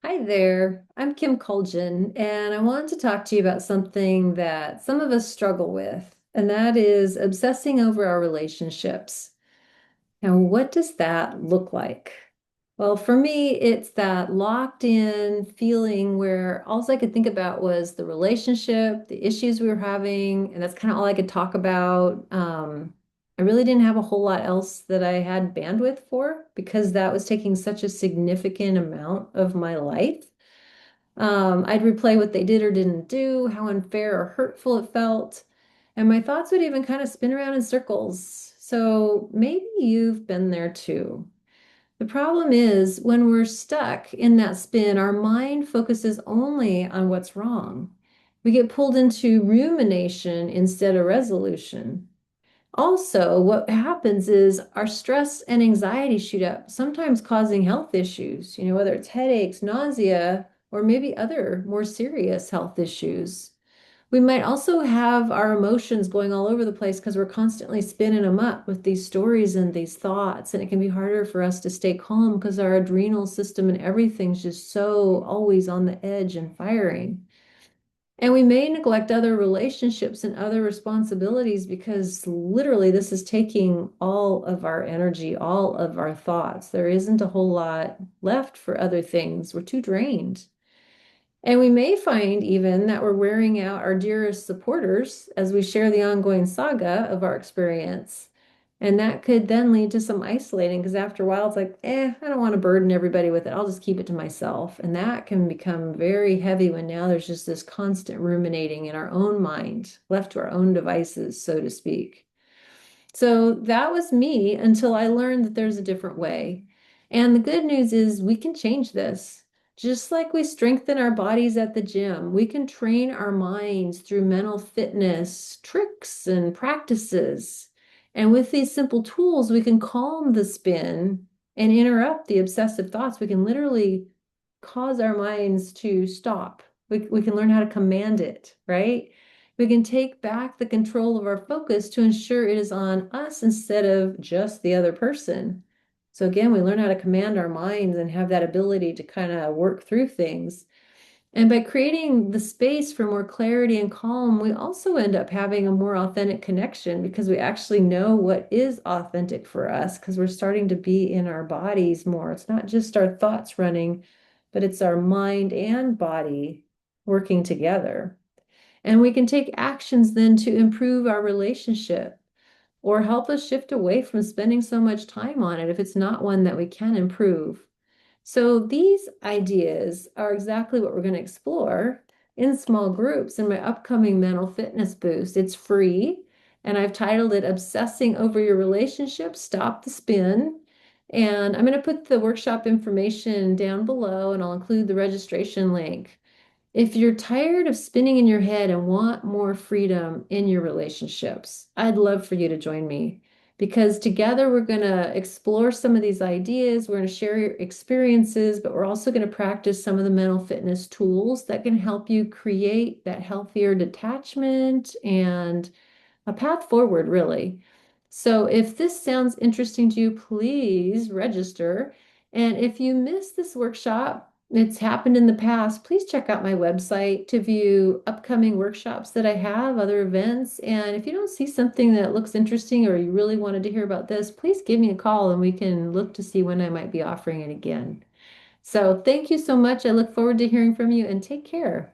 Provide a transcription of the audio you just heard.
Hi there, I'm Kim Colgin, and I wanted to talk to you about something that some of us struggle with, and that is obsessing over our relationships. Now, what does that look like? Well, for me, it's that locked in feeling where all I could think about was the relationship, the issues we were having, and that's kind of all I could talk about. I really didn't have a whole lot else that I had bandwidth for because that was taking such a significant amount of my life. I'd replay what they did or didn't do, how unfair or hurtful it felt, and my thoughts would even kind of spin around in circles. So maybe you've been there too. The problem is when we're stuck in that spin, our mind focuses only on what's wrong. We get pulled into rumination instead of resolution. Also, what happens is our stress and anxiety shoot up, sometimes causing health issues, whether it's headaches, nausea, or maybe other more serious health issues. We might also have our emotions going all over the place because we're constantly spinning them up with these stories and these thoughts, and it can be harder for us to stay calm because our adrenal system and everything's just so always on the edge and firing. And we may neglect other relationships and other responsibilities because literally this is taking all of our energy, all of our thoughts. There isn't a whole lot left for other things. We're too drained. And we may find even that we're wearing out our dearest supporters as we share the ongoing saga of our experience. And that could then lead to some isolating because after a while it's like, I don't want to burden everybody with it. I'll just keep it to myself. And that can become very heavy when now there's just this constant ruminating in our own mind, left to our own devices, so to speak. So that was me until I learned that there's a different way. And the good news is we can change this. Just like we strengthen our bodies at the gym, we can train our minds through mental fitness tricks and practices. And with these simple tools, we can calm the spin and interrupt the obsessive thoughts. We can literally cause our minds to stop. We can learn how to command it, right? We can take back the control of our focus to ensure it is on us instead of just the other person. So again, we learn how to command our minds and have that ability to kind of work through things. And by creating the space for more clarity and calm, we also end up having a more authentic connection because we actually know what is authentic for us because we're starting to be in our bodies more. It's not just our thoughts running, but it's our mind and body working together. And we can take actions then to improve our relationship or help us shift away from spending so much time on it if it's not one that we can improve. So these ideas are exactly what we're going to explore in small groups in my upcoming mental fitness boost. It's free, and I've titled it Obsessing Over Your Relationship, Stop the Spin. And I'm going to put the workshop information down below, and I'll include the registration link. If you're tired of spinning in your head and want more freedom in your relationships, I'd love for you to join me because together we're going to explore some of these ideas. We're going to share your experiences, but we're also going to practice some of the mental fitness tools that can help you create that healthier detachment and a path forward, really. So if this sounds interesting to you, please register. And if you missed this workshop, it's happened in the past, please check out my website to view upcoming workshops that I have, other events. And if you don't see something that looks interesting or you really wanted to hear about this, please give me a call and we can look to see when I might be offering it again. So thank you so much. I look forward to hearing from you and take care.